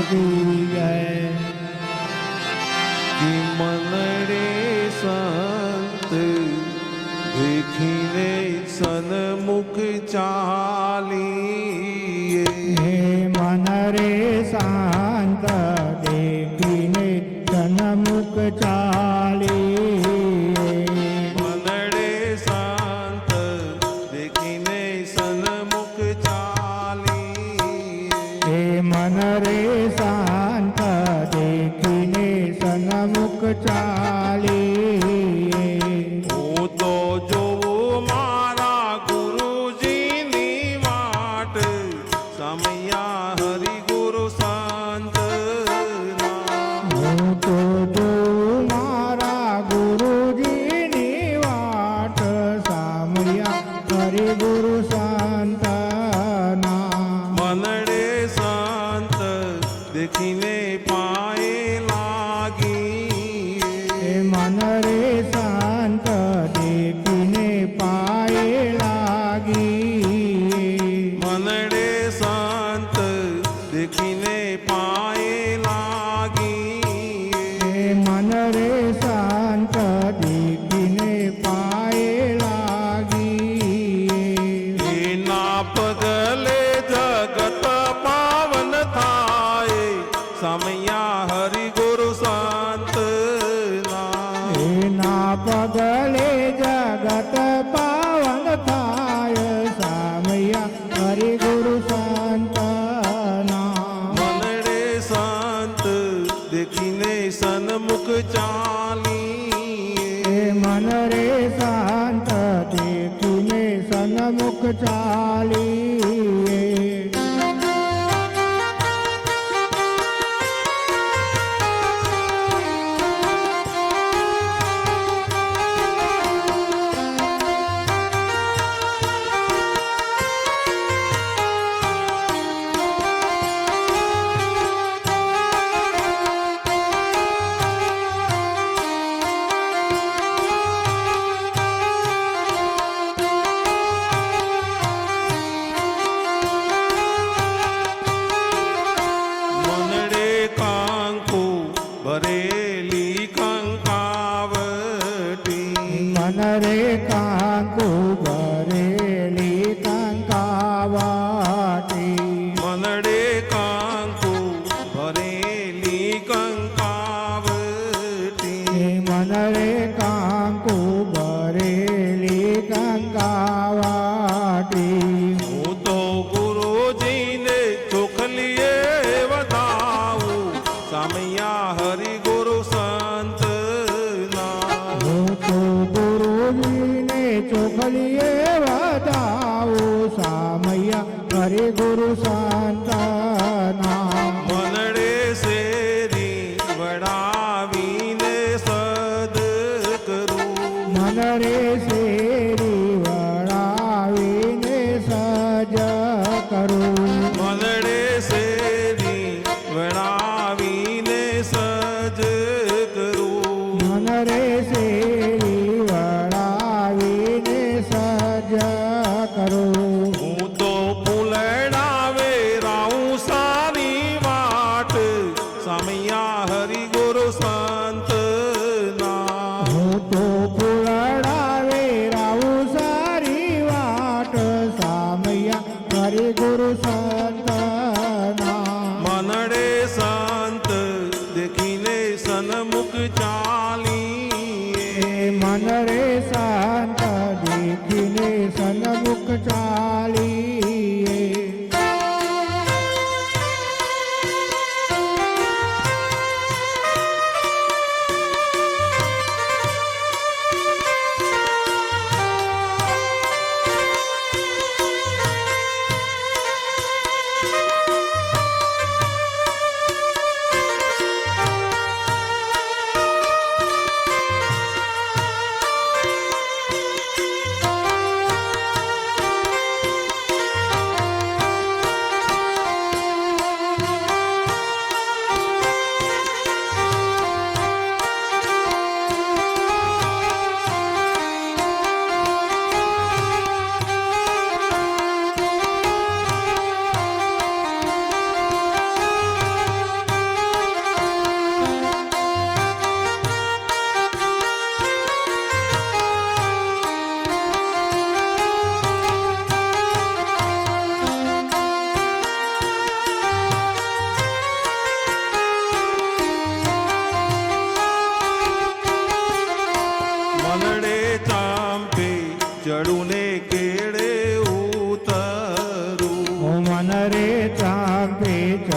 કી જય. कि मनड़े संत देखिने सन्मुख चालिए. હે મન રે શાંત દેખીને સન્મુખ ચાલીએ. मनड़े संत देखिने सन्मुख चालिए. હે મન રે શાંત દેખીને સન્મુખ ચાલીએ. હું તો જોઉં મારા ગુરુજીની વાટ સમયા હરિ ગુરુ સંતના. હું તો જોઉં મારા ગુરુજીની વાટ સામયા હરિ ગુરુ સંતના. मनड़े संत देखिने पाए लागी. હે મન રે શાંત દેખીને પાયે લાગી. मनड़े संत देखिने पाए लागी. હે મન રે શાંત દેખીને પાયે લાગી. એના પગલે જગત પાવન થાય સમયા હરિ ગુરુ સંતના. એના પગલે જગત પાવન થાય સામયા હરિ ગુરુ સંતના. मनड़े संत देखिने सन्मुख चालिए. હે મન રે શાંત દેખીને સન્મુખ ચાલીએ. मनड़े कांकु भरेली कंकावटी. મન રે કાંકુ ભરેલી કંકાવાટી. मनड़े कांकु भरेली कंकावटी. મન રે કાંકુ ભરેલી કંકાવાટી. હું તો ગુરુજીને ચોખલીએ વધાવું સામયા હરિ ગુરુ સંતના. હું તો ગુરુજીને ચોખલીએ વધાવું સામયા હરિ ગુરુ સંતના. मनड़े શેરી વડાવીને સદ કરું. મન રે શેરી વળાવીને સજ કરું. मनड़े શેરી વડાવીને સજ કરું. મન રે શેરી વળાવીને સજ કરું. હું તો ફૂલડા વેરા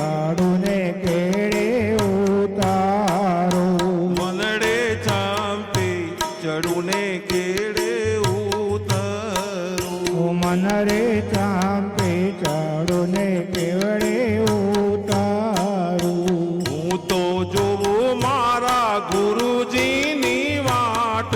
ચડુને કેળે ઉતારો મનડે ચાંપે ચડુને કેડે ઉતરું. મન રે ચાંપે ચડુને કેવડે ઉતારું હું તો જોઉં મારા ગુરુજીની વાટ,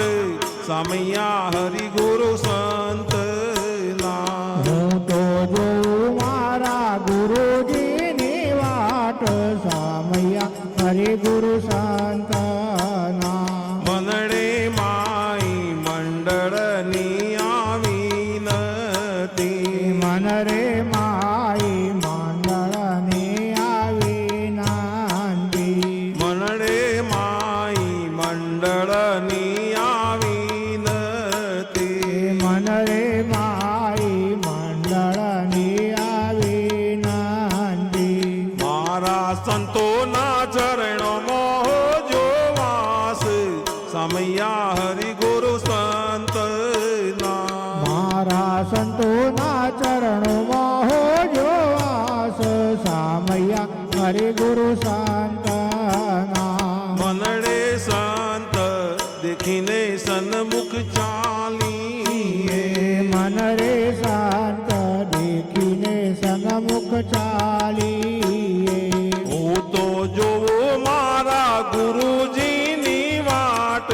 સામૈયા હરિગુરુ સંતના. હું તો જોઉં મારા ગુરુજીની વાટ સામૈયા હરિ ગુરુ સંતના મનડે માઈ મંડળની આવી નથી. મન રે માઈ મંડળની આવી નાંદી મનડે માઈ મંડળની આવી નથી. મન રે માઈ મંડળની આવી નાંદી મારા સંતોના ચરણોમાં જો વાસ, સામૈયા હરિગુરુ સંતના. મારા સંતોના ચરણોમાં હો જો વાસ સામૈયા હરિ ગુરુ સંતના મનડે સંત દેખીને સન્મુખ ચાલીએ. મન રે શાંત દેખીને સન્મુખ ચાલીએ હું તો જોઉં મારા ગુરુજીની વાટ,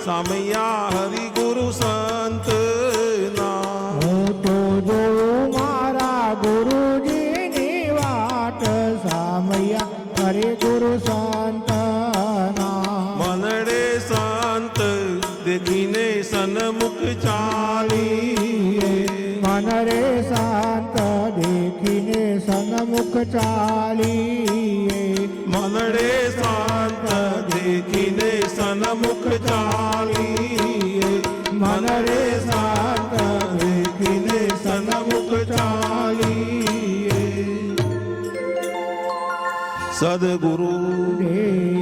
સામૈયા હરિગુરુ સંતના. હું તો જોઉં મારા ગુરુજીની વાટ સામૈયા હરિ ગુરુ સંતના મનડે સંત દેખીને સન્મુખ ચાલીએ. મન રે શાંત દેખીને સન્મુખ ચાલીએ મનડે શાંત દેખીને સન્મુખ ચાલીએ. મન રે શાંત દેખીને સન્મુખ ચાલીએ સદગુરુ દેવ